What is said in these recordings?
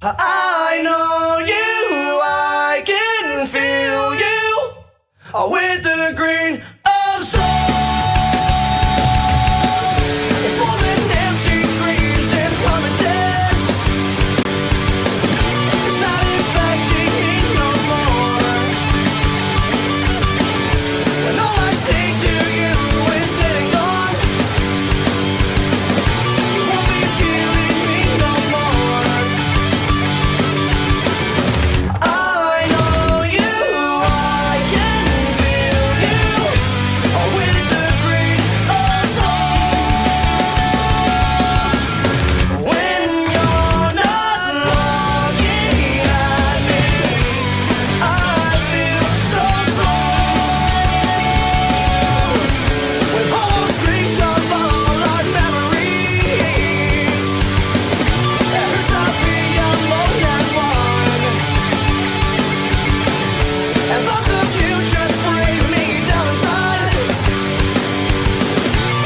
I know you, I can feel you with the green of soul. It's more than empty dreams and promises. It's not infecting me no more. When all I say to you is getting gone, you won't be feeling me no more. I know you, I can feel you with the green of souls. When you're not looking at me, I feel so slow. With all those dreams of all our memories, it hurts to be alone and one. And thoughts of you just bring me down inside.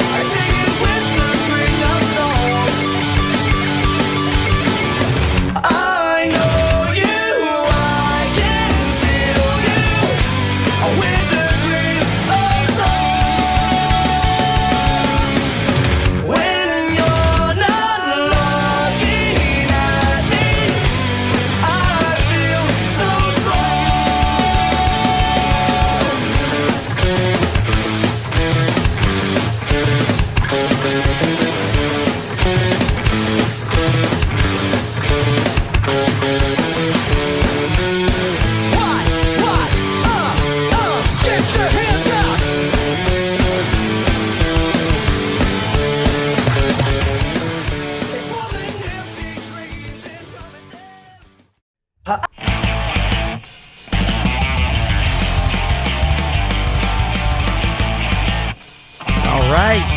I sing it with the green of souls. I know you, I can feel you with the green of souls. When you're not looking at me, I feel so slow. What? Get your hands up! It's more than empty dreams and promises. All right.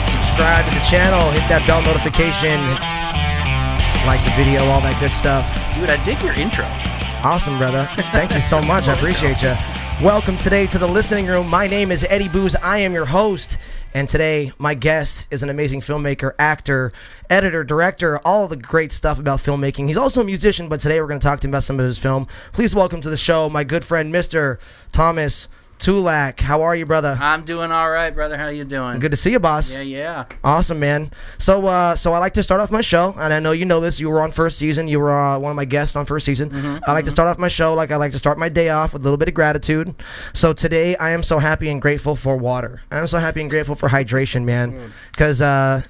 Subscribe to the channel, hit that bell notification, like the video, all that good stuff. Dude, I dig your intro. Awesome, brother. Thank you so much. I appreciate you. Welcome today to the listening room. My name is Eddie Booz. I am your host. And today, my guest is an amazing filmmaker, actor, editor, director, all the great stuff about filmmaking. He's also a musician, but today we're going to talk to him about some of his film. Please welcome to the show my good friend, Mr. Thomas Tulak. How are you, brother? I'm doing all right, brother. How you doing? Good to see you, boss. Yeah. Awesome, man. So I like to start off my show, and I know you know this. You were on first season. You were one of my guests on first season. I like to start off my show like I like to start my day off with a little bit of gratitude. So today, I am so happy and grateful for water. I'm so happy and grateful for hydration, man. Because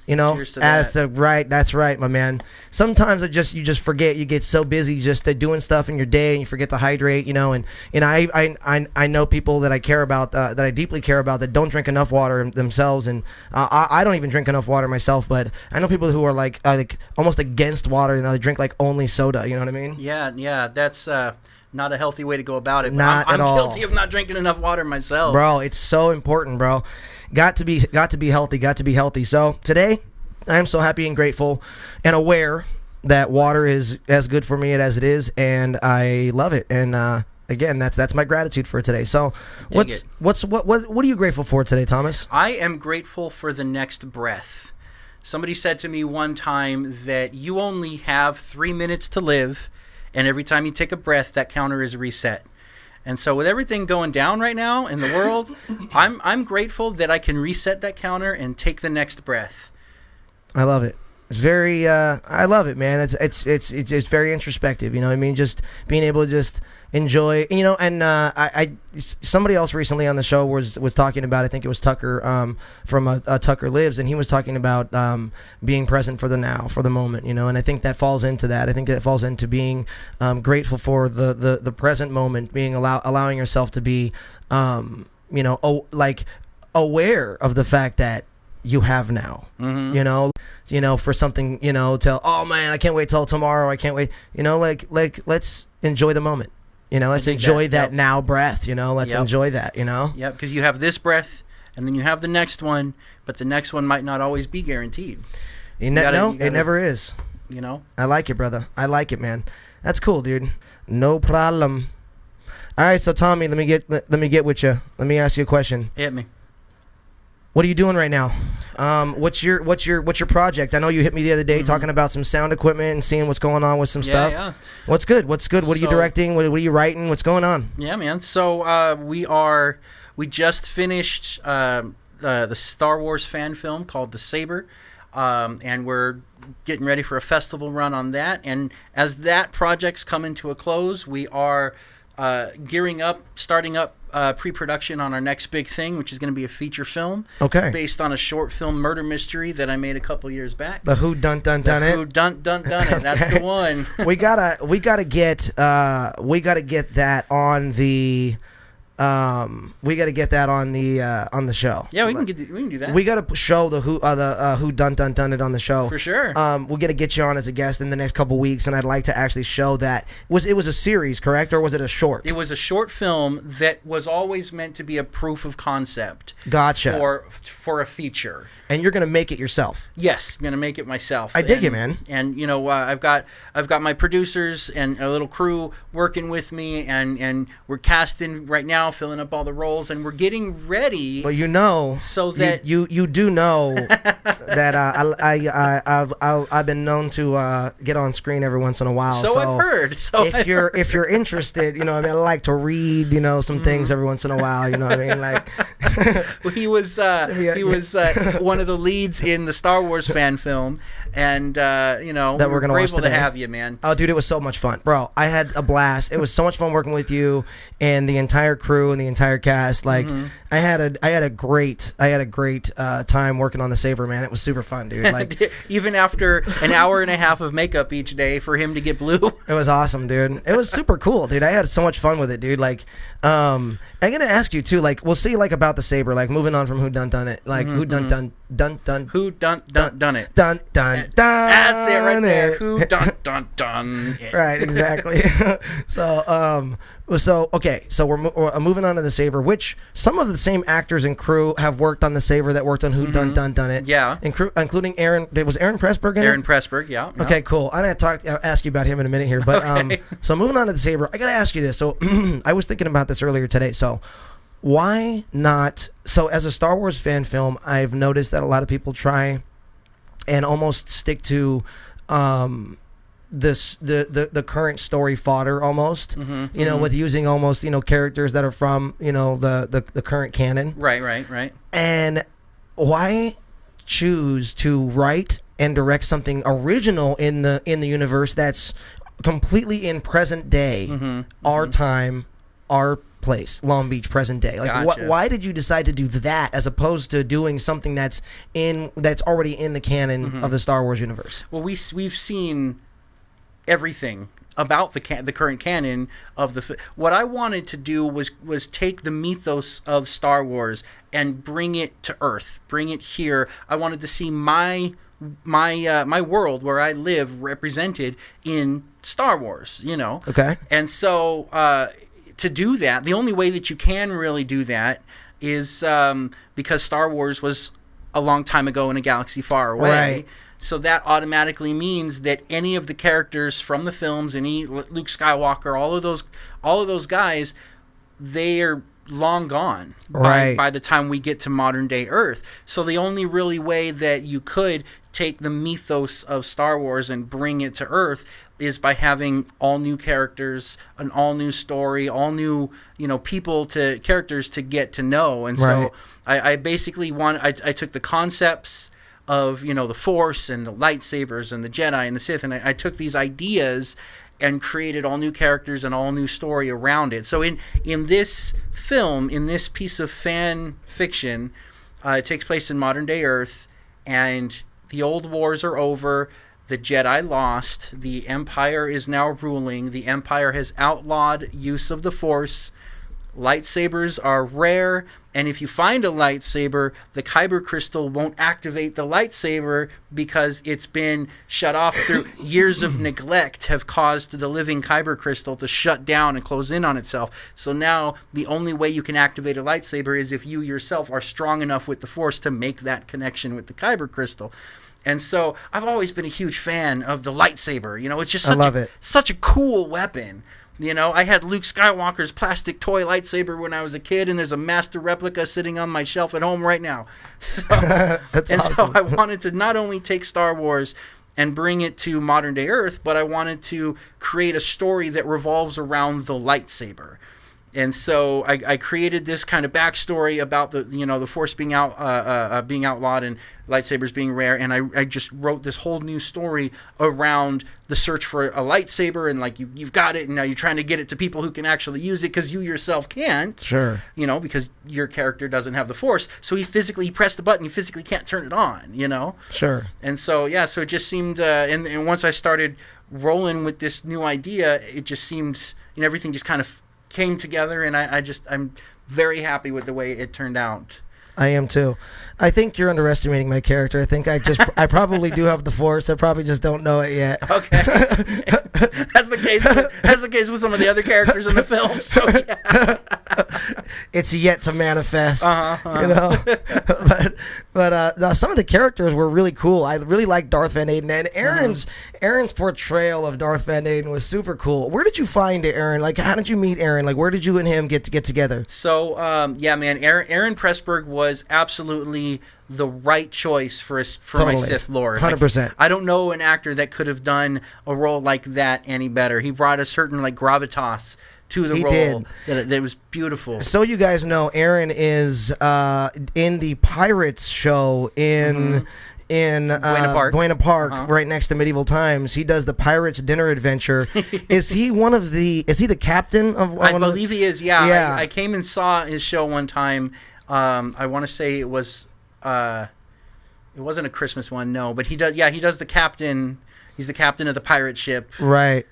you know, Cheers to that. That's right, my man. Sometimes you just forget. You get so busy just doing stuff in your day, and you forget to hydrate. You know, and I know people that I care about, that I deeply care about, that don't drink enough water themselves, and I don't even drink enough water myself. But I know people who are like almost against water. You know, they drink like only soda. You know what I mean? Yeah. That's not a healthy way to go about it. Not I'm at all. guilty of not drinking enough water myself. Bro, it's so important, bro. Got to be healthy. So today, I am so happy and grateful and aware that water is as good for me as it is, and I love it. And again, that's my gratitude for today. So, what are you grateful for today, Thomas? I am grateful for the next breath. Somebody said to me one time that you only have 3 minutes to live, and every time you take a breath, that counter is reset. And so with everything going down right now in the world, I'm grateful that I can reset that counter and take the next breath. I love it. It's very I love it, man. It's very introspective, you know what I mean? Just being able to just enjoy, you know. And I somebody else recently on the show was talking about, I think it was Tucker from Tucker Lives, and he was talking about being present for the now, for the moment, you know. And I think that falls into that. I think that falls into being grateful for the present moment, being allowing yourself to be you know, like aware of the fact that you have now, you know, for something, you know, oh man, I can't wait till tomorrow. I can't wait, you know, like let's enjoy the moment, you know, let's enjoy that now breath, you know, let's enjoy that, you know. Yep, because you have this breath and then you have the next one, but the next one might not always be guaranteed. It never is. You know? I like it, brother. I like it, man. That's cool, dude. No problem. All right, so Tommy, let me get with you. Let me ask you a question. Hit me. What are you doing right now? What's your project? I know you hit me the other day talking about some sound equipment and seeing what's going on with some stuff. Yeah. What's good? What are you directing? What are you writing? What's going on? Yeah, man. So we just finished the Star Wars fan film called The Saber, and we're getting ready for a festival run on that. And as that project's coming to a close, we are gearing up, starting up pre-production on our next big thing, which is going to be a feature film. Okay. Based on a short film murder mystery that I made a couple years back. The Who Dun Dun Dun It. Who Dun Dun Dun It. That's the one. we gotta get that on the. We got to get that on the show. Yeah, we can do that. We got to show the Who Dun Dun Dun It on the show For sure. We're gonna get you on as a guest in the next couple weeks, and I'd like to actually show that. It was a series, correct, or was it a short? It was a short film that was always meant to be a proof of concept. Gotcha. For a feature. And you're gonna make it yourself. Yes, I'm gonna make it myself. I dig it, man. And you know, I've got my producers and a little crew working with me, and we're casting right now, filling up all the roles, and we're getting ready. Well, you know, so that you do know that I've been known to get on screen every once in a while. So I've heard. If you're interested, you know, I mean, I like to read, you know, some things every once in a while. You know what I mean? Like, he was one of the leads in the Star Wars fan film, and you know, that we're grateful watch to have you, man. Oh, dude, it was so much fun, bro. I had a blast. It was so much fun working with you and the entire crew and the entire cast. Like, I had a great time working on the Saber, man. It was super fun, dude. Like, even after an hour and a half of makeup each day for him to get blue. It was awesome, dude. It was super cool, dude. I had so much fun with it, dude. Like, I'm gonna ask you too. Like, we'll see. Like about the Saber. Like, moving on from Who Dun Dun It. Like, Who Dun Dun Dun Dun. Who Dun Dun Dun It. Dun Dun Dun. That's it right there. Who Dun Dun Dun It. Right, exactly. So we're moving on to the Saber, which some of the same actors and crew have worked on the Saber that worked on Who Dun Dun Dun It. Yeah. Including Aaron. Was Aaron Pressburg in it? Aaron Pressburg, yeah. Okay, cool. I'm gonna ask you about him in a minute here, but Okay. So moving on to the Saber, I gotta ask you this. So I was thinking about this earlier today. So why not? So as a Star Wars fan film, I've noticed that a lot of people try and almost stick to the current story fodder almost, you know, with using almost, you know, characters that are from, you know, the current canon. Right. And why choose to write and direct something original in the universe that's completely in present day, our time, our place, Long Beach, present day? Like, Gotcha. why did you decide to do that as opposed to doing something that's already in the canon of the Star Wars universe? Well, we've seen everything about the current canon of the. What I wanted to do was take the mythos of Star Wars and bring it to Earth, bring it here. I wanted to see my world where I live represented in Star Wars, you know. Okay. And so to do that, the only way that you can really do that is because Star Wars was a long time ago in a galaxy far away. Right. So that automatically means that any of the characters from the films, any Luke Skywalker, all of those guys, they are long gone by the time we get to modern day Earth. So the only really way that you could take the mythos of Star Wars and bring it to Earth is by having all new characters, an all new story, all new, you know, characters to get to know. And so I basically I took the concepts of, you know, the Force and the lightsabers and the Jedi and the Sith, and I took these ideas and created all new characters and all new story around it. So in this film, in this piece of fan fiction, it takes place in modern day Earth, and the old wars are over. The Jedi lost. The Empire is now ruling. The Empire has outlawed use of the Force. Lightsabers are rare, and if you find a lightsaber, the kyber crystal won't activate the lightsaber because it's been shut off through years of neglect have caused the living kyber crystal to shut down and close in on itself. So now the only way you can activate a lightsaber is if you yourself are strong enough with the Force to make that connection with the kyber crystal. And so I've always been a huge fan of the lightsaber. You know, it's just such a cool weapon. You know, I had Luke Skywalker's plastic toy lightsaber when I was a kid, and there's a master replica sitting on my shelf at home right now. So, That's and awesome. so I wanted to not only take Star Wars and bring it to modern day Earth, but I wanted to create a story that revolves around the lightsaber. And so I created this kind of backstory about the Force being being outlawed and lightsabers being rare, and I just wrote this whole new story around the search for a lightsaber, and like you've got it, and now you're trying to get it to people who can actually use it because you yourself can't. Sure. You know, because your character doesn't have the Force, so he pressed the button, he physically can't turn it on. You know. Sure. And so so it just seemed, and once I started rolling with this new idea, it just seemed, everything just kind of came together, and I'm very happy with the way it turned out. I am too. I think you're underestimating my character. I think I probably do have the Force. I probably just don't know it yet. Okay. That's the case with some of the other characters in the film. So yeah. It's yet to manifest, you know. but no, some of the characters were really cool. I really liked Darth Van Aden, and Aaron's portrayal of Darth Van Aden was super cool. Where did you find it, Aaron? Like, how did you meet Aaron? Like, where did you and him get together? So yeah, man, Aaron Pressburg was absolutely the right choice for my Sith Lord. 100%. I don't know an actor that could have done a role like that any better. He brought a certain like gravitas to the role that was beautiful. So you guys know, Aaron is in the Pirates show in Buena Park, right next to Medieval Times. He does the Pirates Dinner Adventure. Is he the captain of? I believe he is. Yeah. I came and saw his show one time. I want to say it was. It wasn't a Christmas one, no. But he does. Yeah, he does the captain. He's the captain of the pirate ship. Right.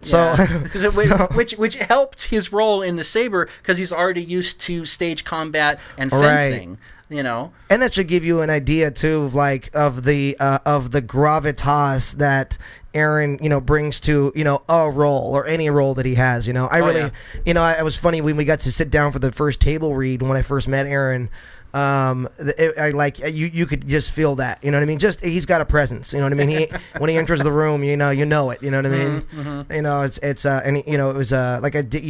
Yeah. So, which helped his role in the saber because he's already used to stage combat and fencing. Right. You know, and that should give you an idea too of the gravitas that Aaron brings to a role or any role that he has. I was funny when we got to sit down for the first table read when I first met Aaron. You could just feel that, you know what I mean? Just he's got a presence, you know what I mean? When he enters the room, you know it, you know what I mean? Mm-hmm.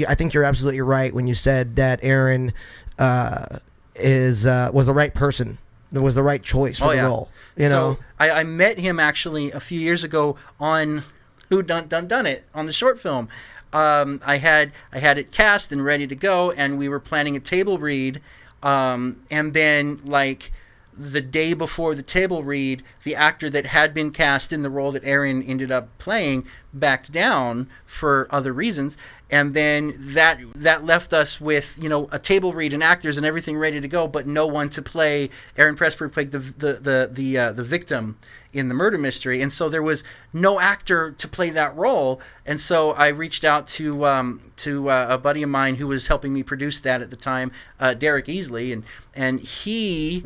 I think you're absolutely right when you said that Aaron was the right person. It was the right choice for the role. You know, I met him actually a few years ago on Who Done It on the short film. I had it cast and ready to go, and we were planning a table read. And then, like, the day before the table read, the actor that had been cast in the role that Aaron ended up playing backed down for other reasons. And then that left us with, a table read and actors and everything ready to go, but no one to play. Aaron Pressburg played the victim in the murder mystery, and so there was no actor to play that role. And so I reached out to a buddy of mine who was helping me produce that at the time, Derek Easley, and he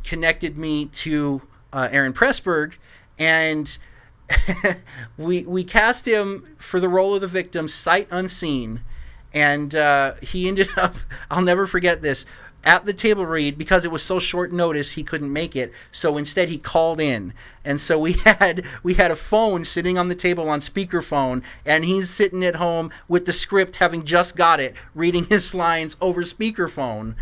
connected me to Aaron Pressburg, and we cast him for the role of the victim sight unseen, and he ended up, I'll never forget this, at the table read, because it was so short notice he couldn't make it, so instead he called in. And so we had a phone sitting on the table on speakerphone, and he's sitting at home with the script, having just got it, reading his lines over speakerphone,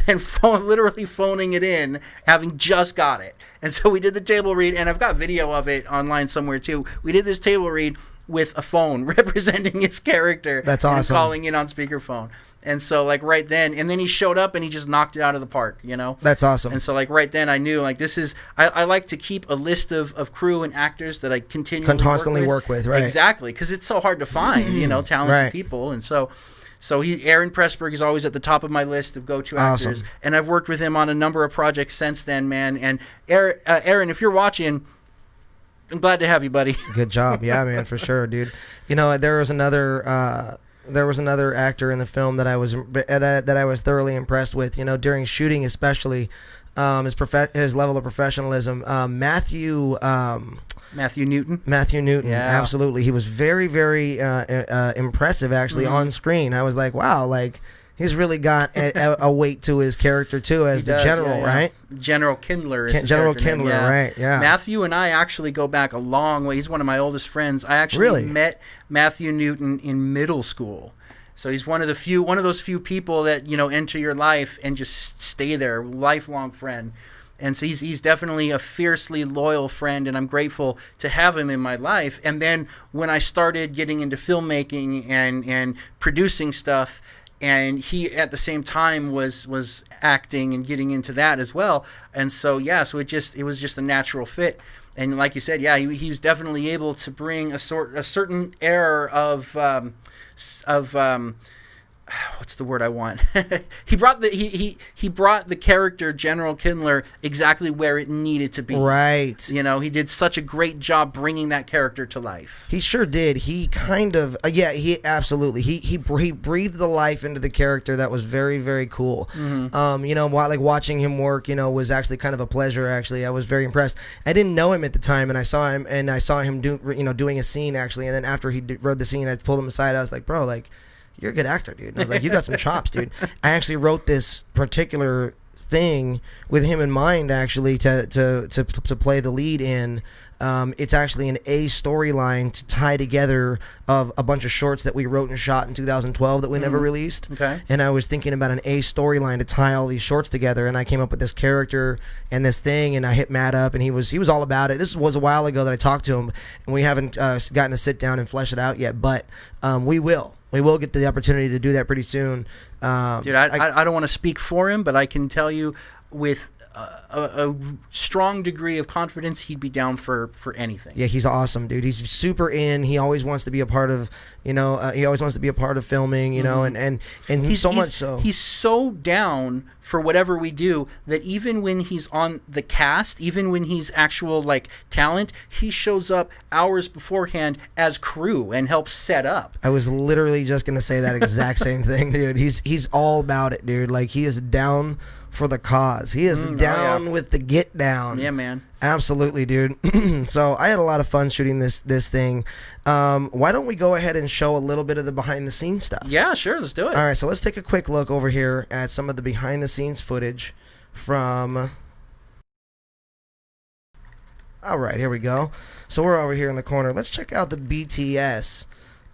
and literally phoning it in, having just got it. And so we did the table read, and I've got video of it online somewhere too. We did this table read with a phone representing his character. That's awesome. And calling in on speakerphone. And so, like, right then, and then he showed up and he just knocked it out of the park, That's awesome. And so, like, right then I knew, like, this is, I like to keep a list of crew and actors that I constantly work with, right? Exactly, because it's so hard to find, talented people. And so Aaron Pressburg is always at the top of my list of go-to actors. Awesome. And I've worked with him on a number of projects since then, man. And Aaron, if you're watching, I'm glad to have you, buddy. Good job. Yeah, man, for sure, dude. There was another actor in the film that I was thoroughly impressed with. During shooting, especially his level of professionalism. Matthew Newton. Matthew Newton. Yeah. Absolutely. He was very, very impressive actually on screen. I was like, wow, like He's really got a weight to his character too, as He the does, general, yeah, yeah. right? General Kindler. Is his General character name, Kindler, right, yeah. Matthew and I actually go back a long way. He's one of my oldest friends. I actually Really? met Matthew Newton in middle school. So he's one of those few people that, enter your life and just stay there, lifelong friend. And so he's definitely a fiercely loyal friend, and I'm grateful to have him in my life. And then when I started getting into filmmaking and producing stuff, and he at the same time was acting and getting into that as well. And so so it was just a natural fit. And like you said, he was definitely able to bring a certain air of what's the word I want? he brought the character General Kindler exactly where it needed to be. Right. He did such a great job bringing that character to life. He sure did. He kind of, he absolutely. He breathed the life into the character that was very, very cool. Mm-hmm. Watching him work, was actually kind of a pleasure. Actually, I was very impressed. I didn't know him at the time, and I saw him doing a scene actually. And then after he wrote the scene, I pulled him aside. I was like, bro, like, you're a good actor, dude. And I was like, you got some chops, dude. I actually wrote this particular thing with him in mind, actually, to play the lead in. It's actually an A storyline to tie together of a bunch of shorts that we wrote and shot in 2012 that we never released. Okay. And I was thinking about an A storyline to tie all these shorts together, and I came up with this character and this thing, and I hit Matt up, and he was all about it. This was a while ago that I talked to him, and we haven't gotten to sit down and flesh it out yet, but we will. We will get the opportunity to do that pretty soon. Dude, I don't want to speak for him, but I can tell you with a strong degree of confidence he'd be down for anything. Yeah, he's awesome, dude. He's super in. He always wants to be a part of, he always wants to be a part of filming, and he's much so. He's so down for whatever we do that even when he's on the cast, even when he's actual talent, he shows up hours beforehand as crew and helps set up. I was literally just gonna say that exact same thing, dude. He's all about it, dude. Like, he is down for the cause. He is down with the get down. Yeah, man. Absolutely, dude. So I had a lot of fun shooting this thing. Why don't we go ahead and show a little bit of the behind the scenes stuff? Yeah, sure. Let's do it. All right, so let's take a quick look over here at some of the behind the scenes footage from... All right, here we go. So we're over here in the corner. Let's check out the BTS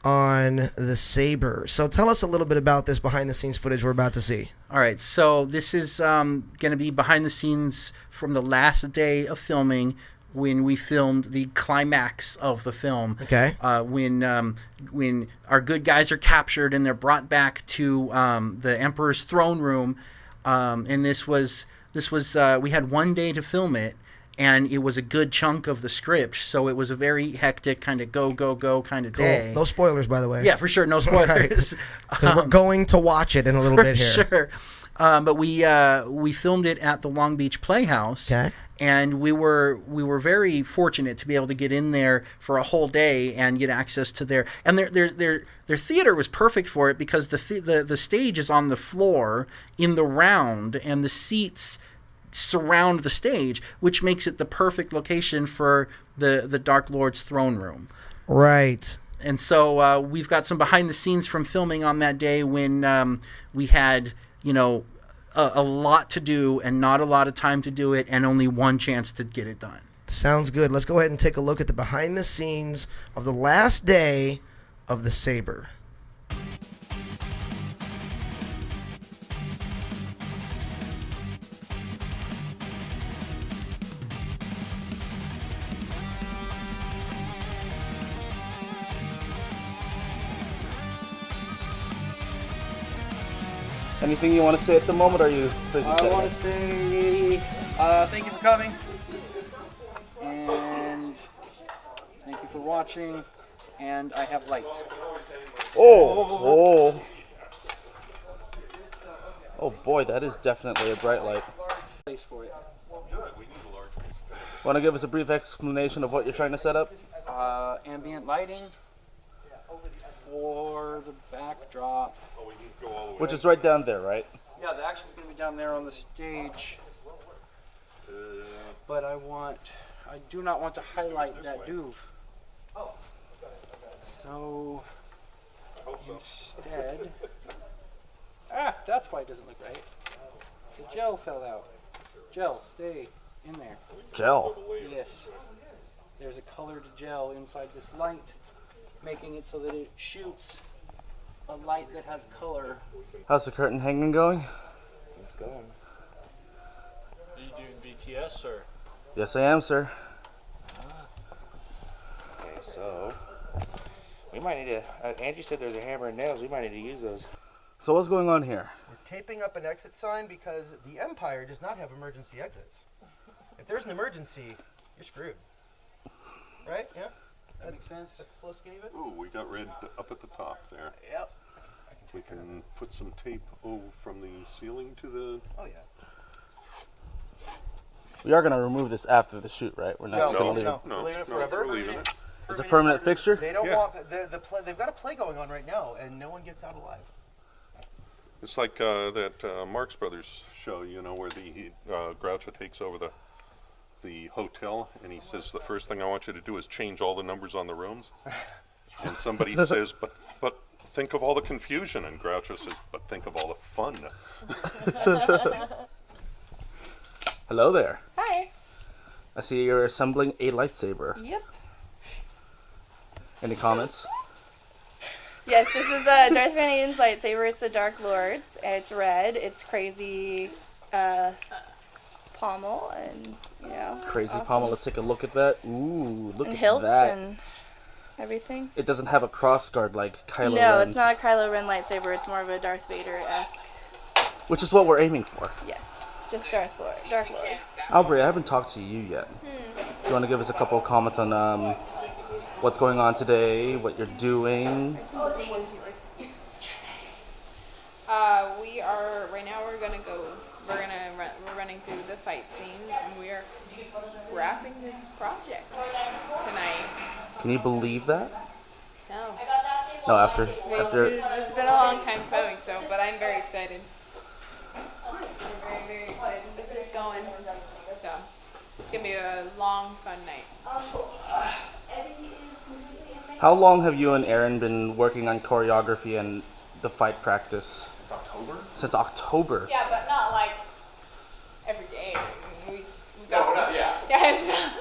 on the Saber. So tell us a little bit about this behind the scenes footage we're about to see. All right, so this is going to be behind the scenes from the last day of filming when we filmed the climax of the film. Okay. When our good guys are captured and they're brought back to the Emperor's throne room, and this was we had one day to film it. And it was a good chunk of the script, so it was a very hectic kind of go kind of day. Cool. No spoilers, by the way. Yeah, for sure, no spoilers. Because we're going to watch it in a little bit here. Sure. But we filmed it at the Long Beach Playhouse. Okay. And we were very fortunate to be able to get in there for a whole day and get access to their theater was perfect for it because the stage is on the floor in the round and the seats surround the stage, which makes it the perfect location for the Dark Lord's throne room. Right. And so we've got some behind the scenes from filming on that day when we had, a lot to do and not a lot of time to do it and only one chance to get it done. Sounds good. Let's go ahead and take a look at the behind the scenes of the last day of the Saber. Anything you want to say at the moment, or are you busy? I want to say thank you for coming, and thank you for watching, and I have light. Oh boy, that is definitely a bright light. Place for it. Want to give us a brief explanation of what you're trying to set up? Ambient lighting for the backdrop. Which is right down there, right? Yeah, the action's going to be down there on the stage. But I do not want to highlight that duve. So, instead, Ah, that's why it doesn't look right. The gel fell out. Gel, stay in there. Gel. Yes. There's a colored gel inside this light, making it so that it shoots a light that has color. How's the curtain hanging going? It's going. Are you doing BTS or? Yes, I am, sir. Okay, so we might need to. Angie said there's a hammer and nails. We might need to use those. So what's going on here? We're taping up an exit sign because the Empire does not have emergency exits. If there's an emergency, you're screwed. Right? Yeah? That makes sense. That's slow skinny bit? Ooh, we got red up at the top there. Yep. We can put some tape from the ceiling to the... Oh, yeah. We are gonna remove this after the shoot, right? We're not just gonna leave it. no, Leave it no, forever? we're leaving it. It's a permanent fixture. They don't Yeah. want they've got a play going on right now, and no one gets out alive. It's like that Marx Brothers show, you know, where the Groucho takes over the hotel, and he says, the first thing I want you to do is change all the numbers on the rooms. And somebody says, but think of all the confusion. And Groucho says, but think of all the fun. Hello there. Hi. I see you're assembling a lightsaber. Yep. Any comments? Yes, this is Darth Vader's lightsaber. It's the Dark Lord's. And it's red. It's crazy pommel and, you know. Crazy awesome. pommel. Let's take a look at that. Ooh, look And at hilts that. and everything. It doesn't have a cross guard like Kylo No, Ren's, it's not a Kylo Ren lightsaber. It's more of a Darth Vader-esque. which is what we're aiming for. Yes. Just Darth Lord. Dark Lord. Aubrey, I haven't talked to you yet. Do you want to give us a couple of comments on what's going on today, what you're doing? We are right now. We're running through the fight scene, and we are wrapping this project tonight. Can you believe that? No, No, after it's been a long time coming. But I'm very excited. I'm very, very excited to get this going. So it's gonna be a long, fun night. how long have you and Aaron been working on choreography and the fight practice? Since October? Since October. Yeah, but not like every day. We No, not, yeah. Yeah.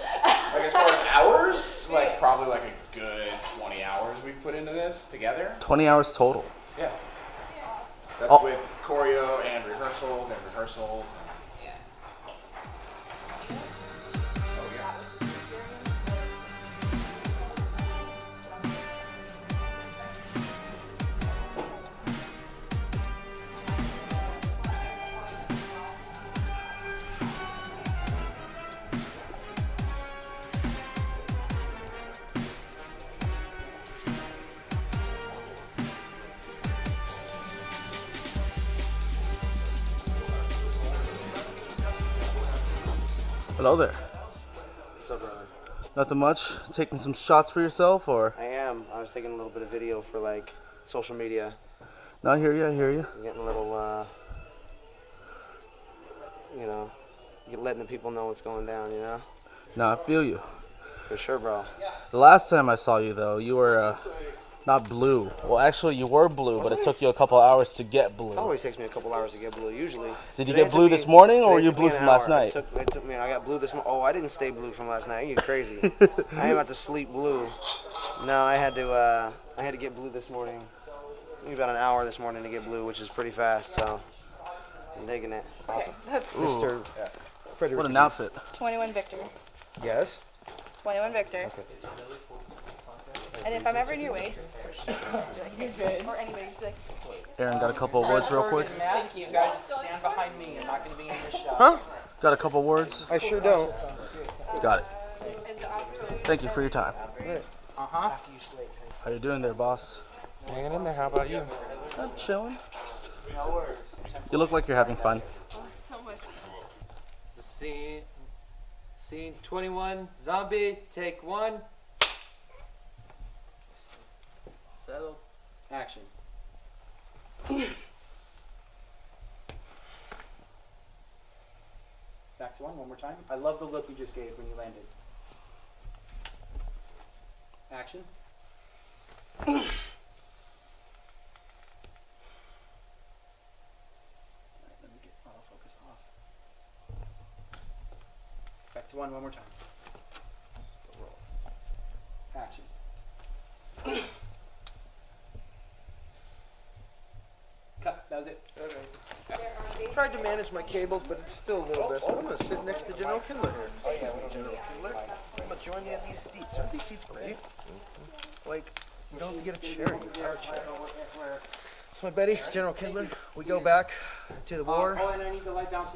Like as far as hours, like probably like a good 20 hours we've put into this together. 20 hours total. Yeah. That's Oh. with choreo and rehearsals and rehearsals. Yeah. Oh yeah. Hello there. What's up, brother? Nothing much. Taking some shots for yourself, or? I am. I was taking a little bit of video for like social media. No, I hear you. I hear you. I'm getting a little, you know, letting the people know what's going down. You know. No, I feel you. For sure, bro. The last time I saw you, though, you were not blue. Well, actually, you were blue, but it took you a couple hours to get blue. It always takes me a couple hours to get blue. Usually. Did you Today get blue took this me- morning, or were today you took me blue an from last hour. night? It took me. I got blue this morning. Oh, I didn't stay blue from last night. You crazy? I am about to sleep blue. No, I had to get blue this morning. Maybe about an hour this morning to get blue, which is pretty fast. So I'm digging it. Okay, that's Mr. Frederick. What an outfit. 21 Victor. Yes. 21 Victor. And if I'm ever in your way, you're good. or anybody, just be like, Aaron, got a couple of words real quick? Thank you. Guys, stand behind me. I'm not going to be in this shot. Huh? Got a couple words? I sure don't. Got it. Thank you for your time. Uh-huh. How you doing there, boss? Hanging in there. How about you? I'm chilling. You look like you're having fun. So much. Scene 21, zombie, take one. Settle. Action. Back to one more time. I love the look you just gave when you landed. Action. One more time. Action. Cut. That was it. Tried to manage my cables, but it's still a little bit. So I'm going to sit next to General Kindler here. Oh, yeah, General Kindler. I'm going to join you in these seats. Aren't these seats great? Like, you don't have to get a chair, you have a chair. So my buddy, General Kindler, we go back to the war.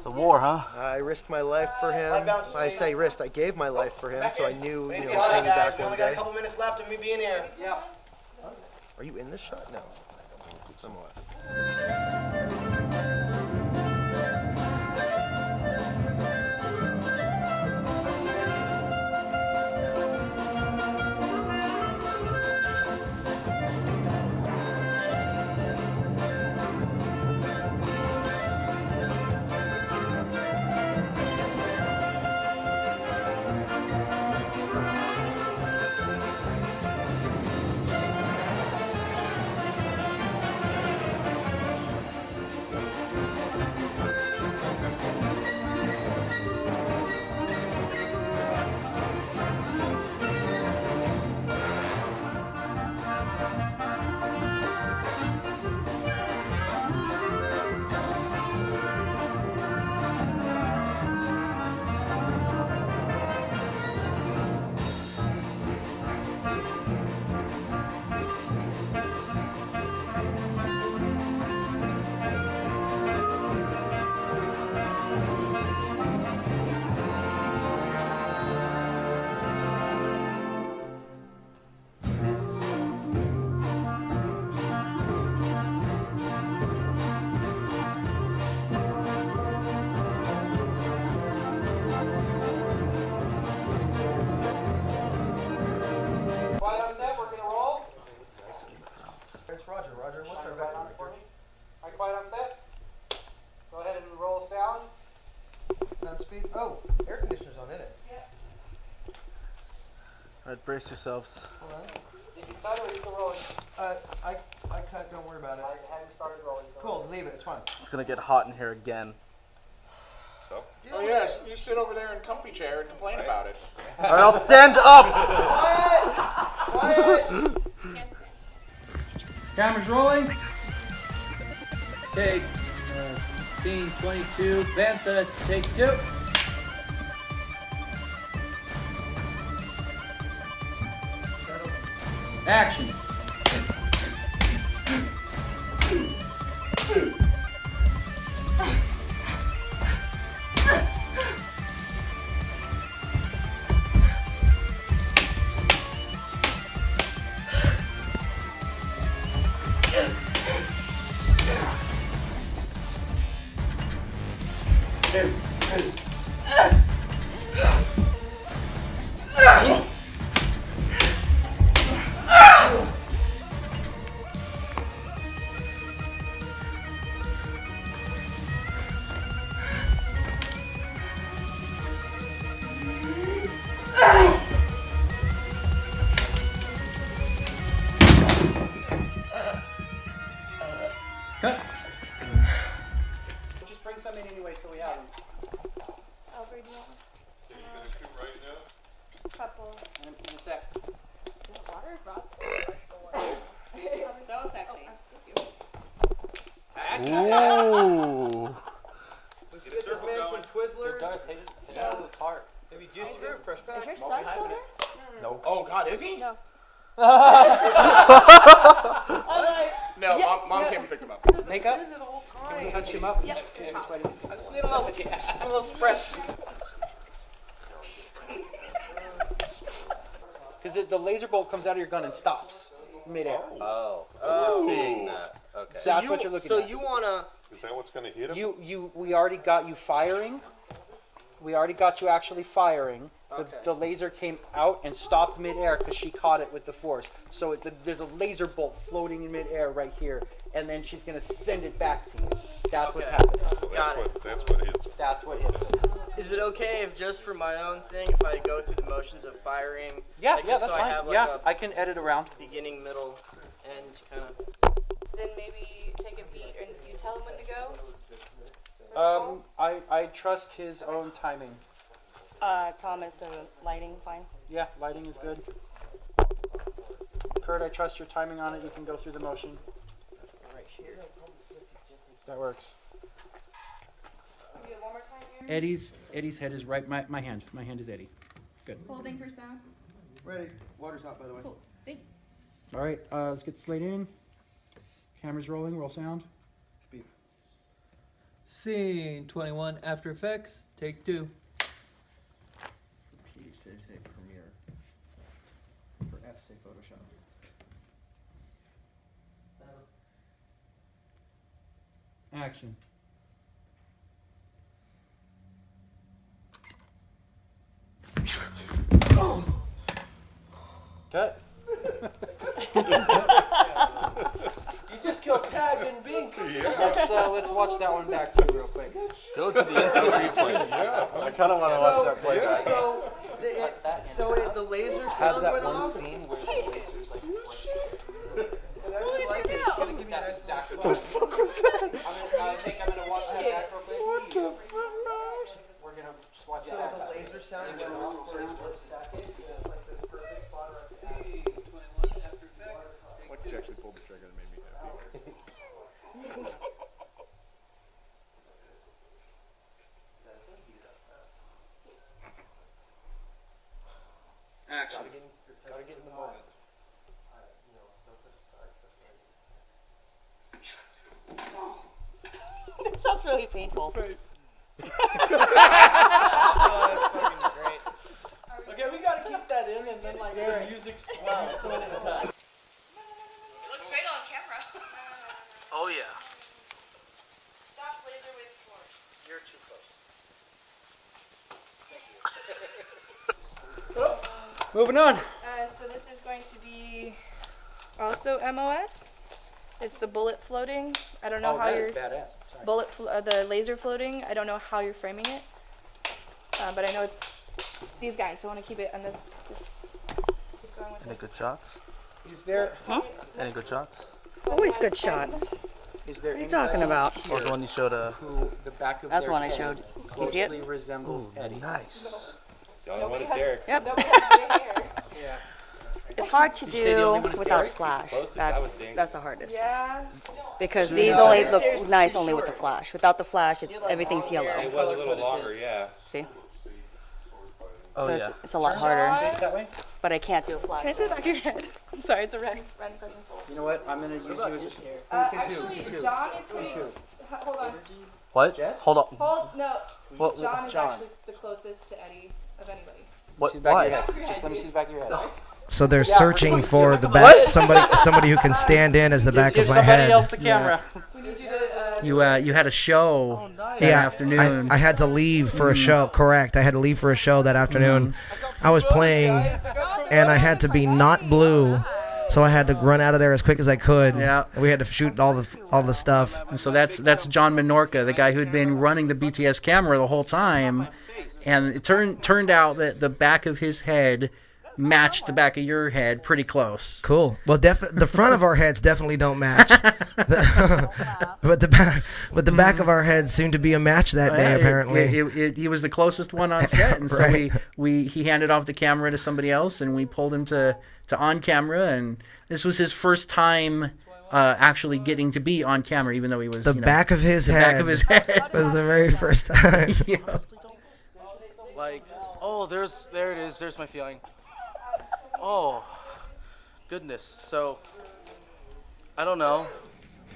The war, huh? I risked my life for him. I say risked, I gave my life for him, so I knew, you know, I'd pay me back one day. Minutes left of me being here. Yeah. Are you in this shot? No. Nonetheless. Oh, air conditioner's on in it. Alright, brace yourselves. Hold on. Did you cut or are you still rolling? I cut, don't worry about it. I haven't started rolling. Cool, leave it, it's fine. It's gonna get hot in here again. So? Oh yes, you sit over there in comfy chair and complain about it. Alright, I'll stand up! Quiet! Camera's rolling. Take scene 22. Bantha, take 2. Action. Cut. Just bring some in anyway so we have them. I'll bring one. Can you gonna shoot right now? Couple. In a sec. Water brought so sexy. Ooh. Let's get this man some Twizzlers. Maybe juicy fruit, fresh Is pack. your son still here? No. Oh God, is he? No. No, Yeah, mom came and picked him up. Makeup? Can we touch him up? Yep. I just need a little spritz. Because the laser bolt comes out of your gun and stops midair. Oh, so we're seeing that. Okay. So that's what you're looking at. So you wanna? Is that what's gonna hit him? We already got you firing. We already got you actually firing. The laser came out and stopped midair because she caught it with the force. So there's a laser bolt floating in midair right here, and then she's gonna send it back to you. That's what's happening. So that's what hits him. That's what hits him. Is it okay if just for my own thing, if I go through the motions of firing? Yeah, like, yeah, just that's so fine. I have like Yeah, a I can edit around. beginning, middle, end kind of. Then maybe take a beat and you tell him when to go. I trust his own timing. Thomas, the lighting fine? Yeah, lighting is good. Kurt, I trust your timing on it. You can go through the motion. Right here. That works. Do it one more time, Aaron? Eddie's head is right. My hand is Eddie. Good. Holding for sound. Ready. Water's hot, by the way. Cool. Thank All right, let's get the slate in. Camera's rolling. Roll sound. Speed. Scene 21, After Effects, take 2. P say Premiere. For F say Photoshop. Action. Cut. You just killed Tag and Bink. Let's watch that one back too real quick. Go to the instant replay. Yeah. I kind of want to watch that play back. The laser Have sound that went one off. scene where the lasers like. And I really like it. It's gonna give me a nice exactly little. what the fuck was that? I think I'm gonna watch that back real quick. What the fuck? We're gonna just watch So that the back. laser sound went off for a split second. It's like the perfect spot for us. Scene 21, After Effects, take Like 2. you actually pulled the trigger and made me happy. Action. Gotta get in the moment. It sounds really painful. Oh, that's fucking great. Okay, we gotta keep that in and then like the music swells when it cuts. It looks great on camera. Oh yeah. Stop laser with force. You're too close. Moving on. So this is going to be also MOS. It's the bullet floating. I don't know how that you're is badass. Sorry. the laser floating. I don't know how you're framing it, but I know it's these guys. So I want to keep it on this. Keep going with Any this. good shots? Is there? Any good shots? Always good shots. Is there? What are you talking about? Or the one you showed Who the back of That's their the one I head showed. You see it? closely resembles Eddie. Nice. The only one is Derek. Yep. Yeah. It's hard to Did you say the only do one is without Derek? flash. Closest, I would That's think. the hardest. Yeah. Because Shoot these it only out. look nice only with the flash. Without the flash, everything's It yellow. was a little longer, yeah. See? Oh So yeah. it's a lot harder. Face that way. But I can't do a flash. Can I see the back of your head? I'm sorry, it's a random question. You know what? I'm gonna use you as a. Actually, John is pretty. Hold on. What? Jess? Hold on. Hold no. What- John is John? actually the closest to Eddie of anybody. What? See the back Why? of your head. Just let me see the back of your head. So they're searching for the back somebody who can stand in as the back Give of my somebody head. else the camera. We need you to. You had a show that Yeah, afternoon. I had to leave for a show. Correct. I had to leave for a show that afternoon. I was playing, and I had to be not blue, so I had to run out of there as quick as I could. Yeah. We had to shoot all the stuff. And so that's John Minorca, the guy who'd been running the BTS camera the whole time, and it turned out that the back of his head matched the back of your head pretty close. Cool. Well, the front of our heads definitely don't match, but the back of our heads seemed to be a match that day. Apparently, He was the closest one on set, and Right. so he handed off the camera to somebody else, and we pulled him to on camera, and this was his first time actually getting to be on camera, even though he was the back of his head back of his head was the very first time. Yeah. Like, oh, there it is. There's my feeling. Oh, goodness. So, I don't know.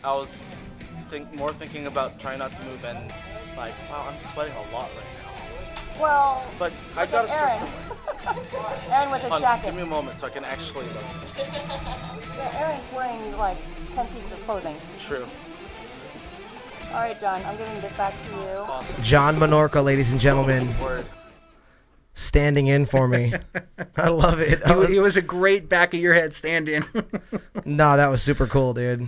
I was thinking about trying not to move and like, wow, I'm sweating a lot right now. Well, But I gotta start Aaron. somewhere. Aaron with his Hon, jacket. give me a moment so I can actually look. Yeah, Aaron's wearing like 10 pieces of clothing. True. All right, John, I'm giving this back to you. Awesome. John Minorca, ladies and gentlemen, Word. standing in for me. I love it. He was a great back of your head stand-in. No, that was super cool, dude.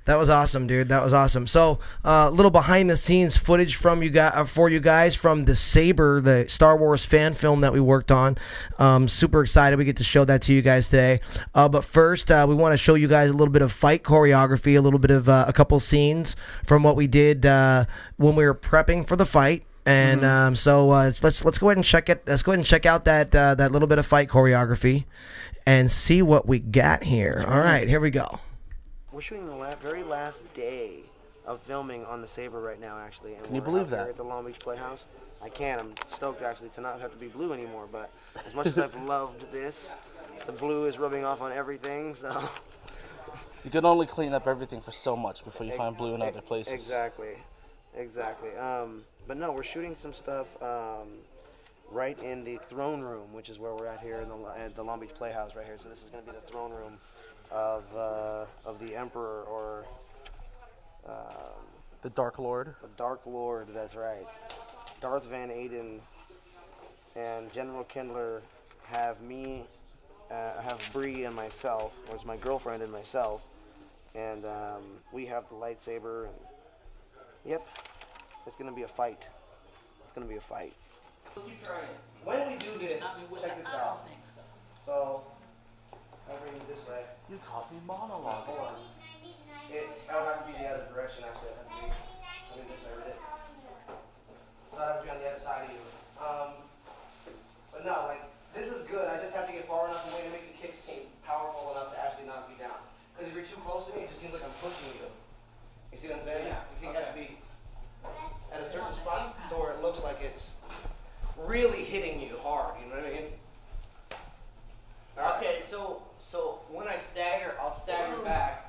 That was awesome, dude. That was awesome. So, little behind-the-scenes footage from you guys for you guys from the Saber, the Star Wars fan film that we worked on. Super excited we get to show that to you guys today. But first, we want to show you guys a little bit of fight choreography, a little bit of a couple scenes from what we did when we were prepping for the fight. And so let's go ahead and check it. Let's go ahead and check out that that little bit of fight choreography, and see what we got here. All right, here we go. We're shooting the very last day of filming on the Saber right now, actually. And Can you we're believe out here that? at the Long Beach Playhouse. I can. I'm stoked actually to not have to be blue anymore. But as much as I've loved this, the blue is rubbing off on everything. So You can only clean up everything for so much before you find blue in other places. Exactly. But no, we're shooting some stuff right in the throne room, which is where we're at here at the Long Beach Playhouse right here. So this is going to be the throne room of the Emperor, or the Dark Lord. The Dark Lord, that's right. Darth Van Aden and General Kindler have me, have Bree and myself, or it's my girlfriend and myself, and we have the lightsaber. And yep, it's gonna be a fight. It's gonna be a fight. When we do this, check this out. So, I'll bring it this way. You caught me monologue. Hold on. I would have to be the other direction, actually. I'd have to be this way with it. So I'd have to be on the other side of you. But no, like, this is good. I just have to get far enough away to make the kick seem powerful enough to actually knock me down. Because if you're too close to me, it just seems like I'm pushing you. You see what I'm saying? Yeah. You have to be at a certain spot to where it looks like it's really hitting you hard. You know what I mean? Okay, so when I stagger, I'll stagger back.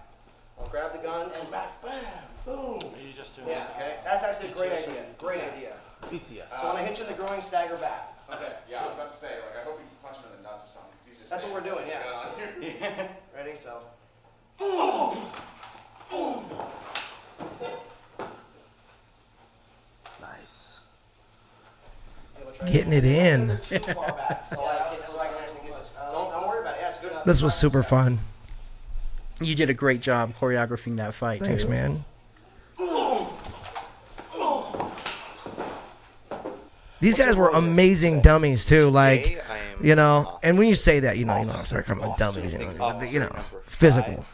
I'll grab the gun and back, bam, boom. You just do Yeah, okay. That's actually a great idea. Great idea. BTS. So when I hit you in the groin, stagger back. Okay, yeah, I was about to say, like, I hope you punch him in the nuts or something, 'cause he's just That's what we're doing, yeah. gun on here. Ready? So. Nice. Getting it in. Don't worry about it. Yeah, it's good. This was super fun. You did a great job choreographing that fight. Thanks, too. man. These guys were amazing dummies too, like, you know. And when you say that, you know, start coming with dummies, you know, physical.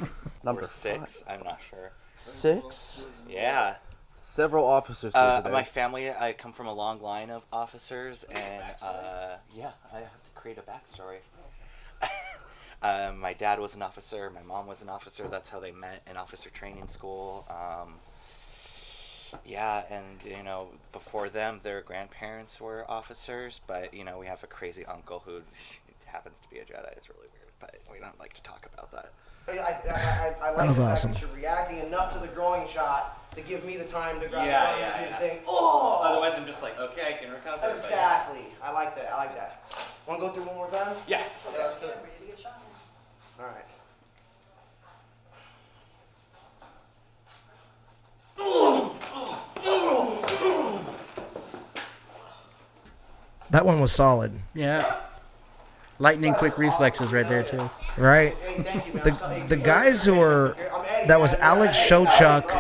Number 6, I'm not sure. 6? Yeah. Several officers here today. My family, I come from a long line of officers, and yeah, I have to create a backstory. My dad was an officer, my mom was an officer. That's how they met in officer training school. Yeah, and you know, before them, their grandparents were officers. But you know, we have a crazy uncle who happens to be a Jedi. It's really weird, but we don't like to talk about that. I like was the fact awesome. that you're reacting enough to the groin shot to give me the time to grab Yeah, the gun yeah, and do yeah. the thing. Oh! Otherwise, I'm just like, okay, I can recover. but yeah. Exactly. I like that. Want to go through one more time? Yeah. Okay, let's do it. All right. That one was solid. Yeah. Lightning quick reflexes right there too. Right? The guys who were, that was Alex Showchuck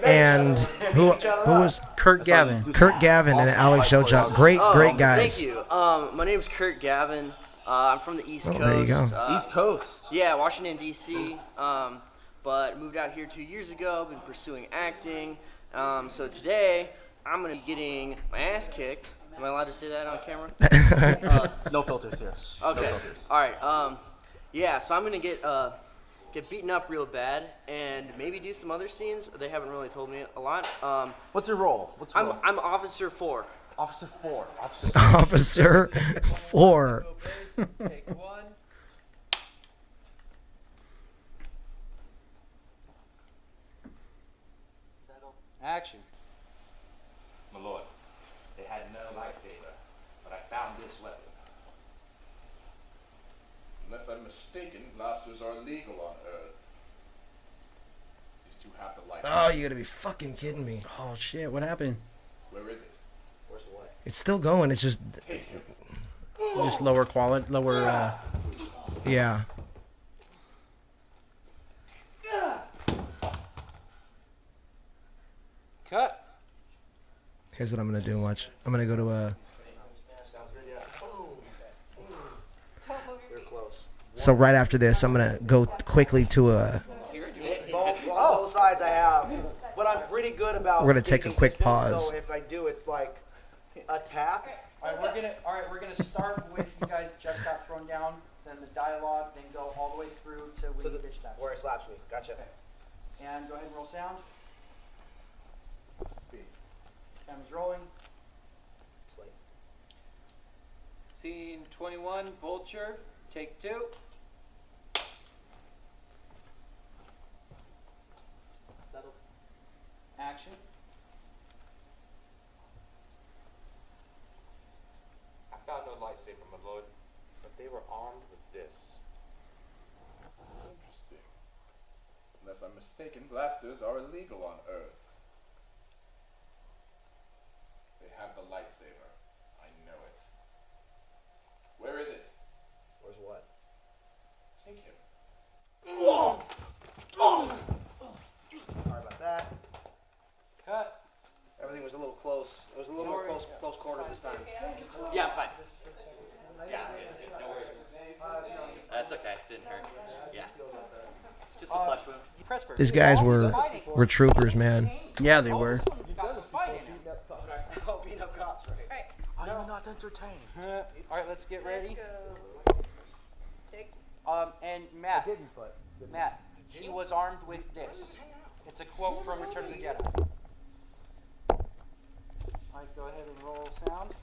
and who was Kurt Gavin. Kurt Gavin and Alex Showchuck. Great guys. Thank you. My name's Kurt Gavin. I'm from the East Coast. There you go. East Coast. Yeah, Washington, D.C. But moved out here 2 years ago. Been pursuing acting. So today, I'm going to be getting my ass kicked. Am I allowed to say that on camera? No filters here. Okay. No filters. All right. Yeah, so I'm going to get beaten up real bad and maybe do some other scenes. They haven't really told me a lot. What's your role? I'm Officer 4. Officer 4. Officer 4. Take one. Action. My lord, they had no lightsaber, but I found this weapon. Unless I'm mistaken, blasters are legal on Earth. These two have the light. Oh, you gotta be fucking kidding me. Oh shit, what happened? Where is it? Where's the light? It's still going. It's just lower quality, lower. Yeah. Cut. Here's what I'm gonna do. Watch. I'm gonna go to a. Sounds good, yeah. You're close. So right after this, I'm gonna go quickly to a. Both sides I have, but I'm pretty good about. We're gonna take a keeping quick distance, pause. So if I do, it's like, A tap? All right, we're gonna start with you guys just got thrown down, then the dialogue, then go all the way through to when you ditch that. Where it slaps me. Gotcha. Okay. And go ahead and roll sound. Camera's rolling. Scene 21, Vulture, take 2. Action. I found no lightsaber, my lord, but they were armed with this. Interesting. Unless I'm mistaken, blasters are illegal on Earth. They have the lightsaber. I know it. Where is it? Where's what? Take him. Sorry about that. Cut. Everything was a little close. It was a little more close quarters this time. Yeah, I'm fine. Yeah, no worries. That's okay. Didn't hurt. Yeah. It's just a flesh wound. These guys were troopers, man. Yeah, they were. Oh, beat up cops, right? Are you not entertained? All right, let's get ready. Take And Matt, he was armed with this. It's a quote from Return of the Jedi. All right, go ahead and roll sound.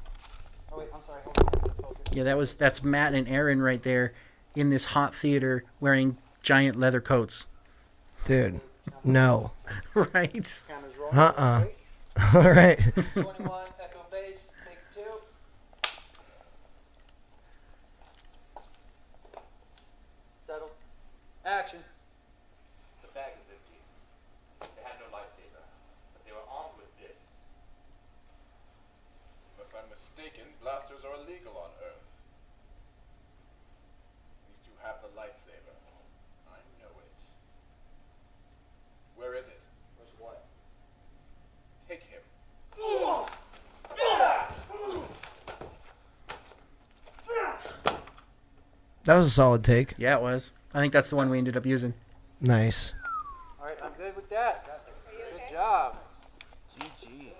Oh wait, I'm sorry. Hold on. Yeah, that's Matt and Aaron right there in this hot theater wearing giant leather coats. Dude, no. Right. Uh-uh. All right. 21, echo base, take 2. Settle. Action. The bag is empty. They had no lightsaber, but they were armed with this. Unless I'm mistaken, blasters are illegal on Earth. These two have the lightsaber. I know it. Where is it? Where's what? Take him. That was a solid take. Yeah, it was. I think that's the one we ended up using. Nice. All right, I'm good with that. Good job. GG.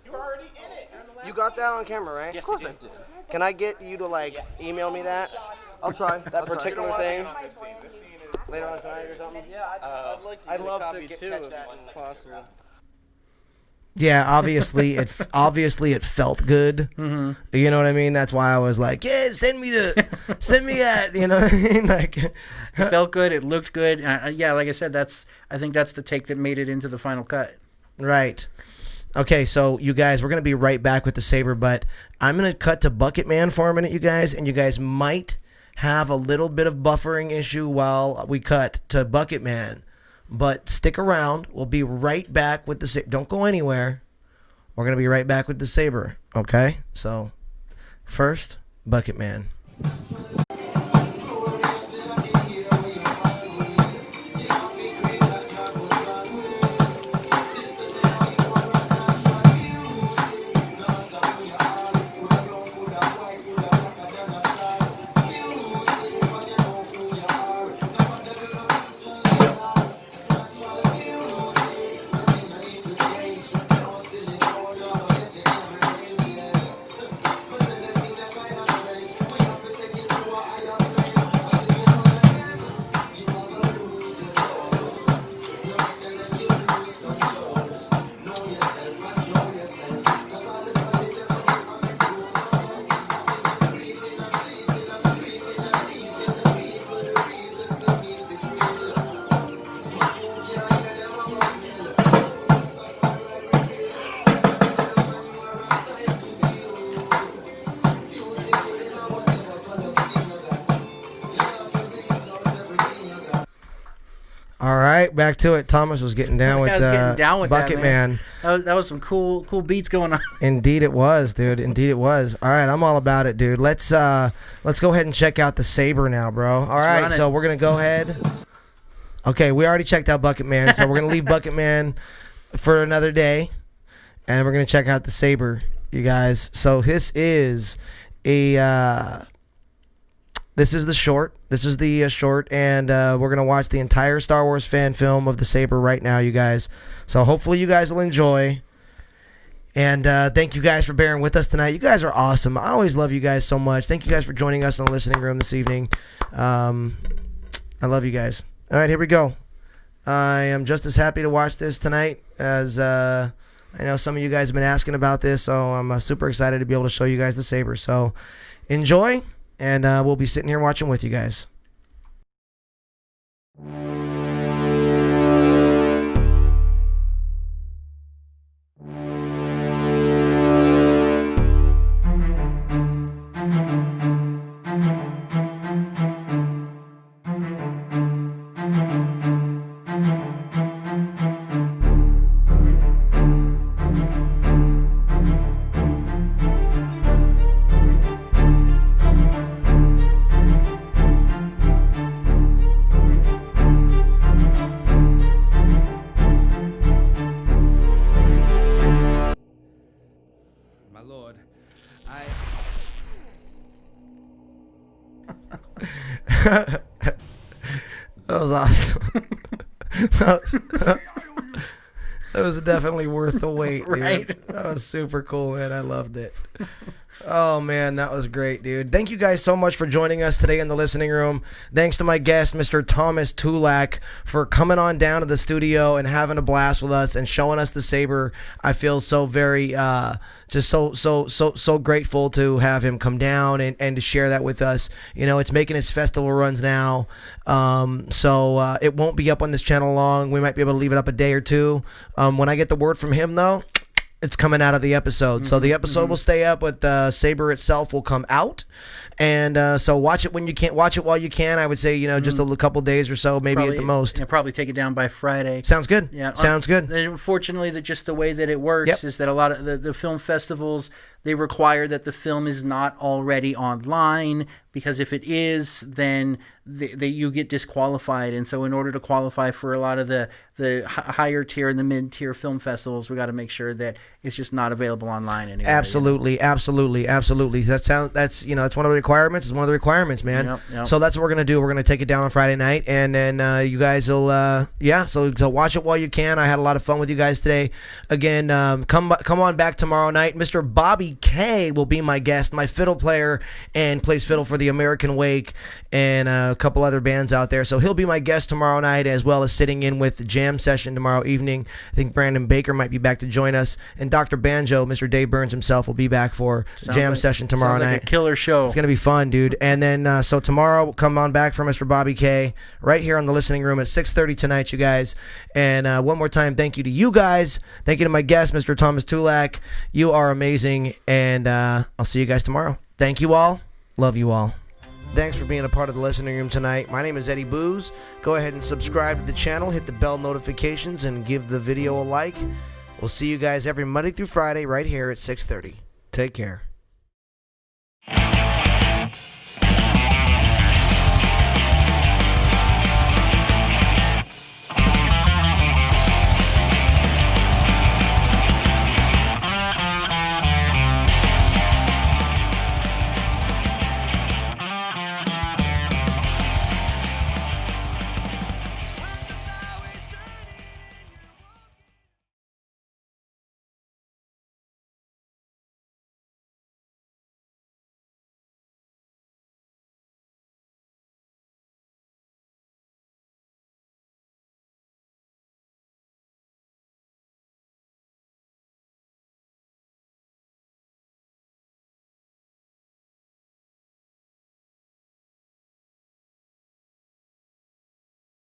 You were already in it. You're in the last You got that on camera, right? Yes, of course I did. Can I get you to email me that? I'll try. That particular thing This scene is later on tonight or something? Yeah, I'd like to I'd get a love to copy catch too, that. if possible. Yeah, obviously it felt good. Mm-hmm. You know what I mean? That's why I was like, yeah, send me that. You know what I mean? Like, It felt good. It looked good. Yeah, like I said, I think that's the take that made it into the final cut. right. Okay, so you guys, we're gonna be right back with the saber, but I'm gonna cut to Bucket Man for a minute, you guys, and you guys might have a little bit of buffering issue while we cut to Bucket Man. But stick around. We'll be right back with the saber. Don't go anywhere. We're going to be right back with the saber. Okay? So, first, Bucket Man. All right, back to it. Thomas was getting down with Bucket that, Man. That was some cool beats going on. Indeed it was, dude. Indeed it was. All right, I'm all about it, dude. Let's go ahead and check out the saber now, bro. All right, so we're gonna go ahead. Okay, we already checked out Bucket Man, so we're gonna leave Bucket Man for another day, and we're gonna check out the saber, you guys. So this is a. This is the short. This is the short, and we're going to watch the entire Star Wars fan film of the saber right now, you guys. So hopefully you guys will enjoy. And thank you guys for bearing with us tonight. You guys are awesome. I always love you guys so much. Thank you guys for joining us in the listening room this evening. I love you guys. All right, here we go. I am just as happy to watch this tonight as I know some of you guys have been asking about this, so I'm super excited to be able to show you guys the saber. So enjoy, and we'll be sitting here watching with you guys. My lord, That was awesome. that was definitely worth the wait, dude. Right. That was super cool, man. I loved it. Oh, man, that was great, dude. Thank you guys so much for joining us today in the listening room. Thanks to my guest, Mr. Thomas Tulak, for coming on down to the studio and having a blast with us and showing us the saber. I feel so very, just so grateful to have him come down and to share that with us. You know, it's making its festival runs now, so it won't be up on this channel long. We might be able to leave it up a day or two. When I get the word from him, though, it's coming out of the episode. So the episode will stay up, but the saber itself will come out. And so watch it when you can. Watch it while you can. I would say, you know, just a couple days or so, maybe Probably, at the most. Yeah, probably take it down by Friday. Sounds good. Yeah, Sounds good. And unfortunately, just the way that it works is that a lot of the film festivals, they require that the film is not already online, because if it is, then you get disqualified. And so in order to qualify for a lot of the higher tier and the mid-tier film festivals, we got to make sure that it's just not available online anymore. Absolutely. That's you know, it's one of the requirements. It's one of the requirements, man. Yep. So that's what we're gonna do. We're gonna take it down on Friday night, and then you guys will so watch it while you can. I had a lot of fun with you guys today. Again, come on back tomorrow night. Mr. Bobby K will be my guest, my fiddle player, and plays fiddle for the American Wake and a couple other bands out there. So he'll be my guest tomorrow night, as well as sitting in with the jam session tomorrow evening. I think Brandon Baker might be back to join us, and Dr. Banjo, Mr. Dave Burns himself, will be back for the jam session tomorrow night. Like a killer show. It's gonna be fun, dude. And then so tomorrow, come on back for Mr. Bobby K right here on the listening room at 6:30 tonight, you guys. And one more time, thank you to you guys. Thank you to my guest, Mr. Thomas Tulak. You are amazing, and I'll see you guys tomorrow. Thank you all. Love you all. Thanks for being a part of the listening room tonight. My name is Eddie Booze. Go ahead and subscribe to the channel, hit the bell notifications, and give the video a like. We'll see you guys every Monday through Friday right here at 6:30. Take care.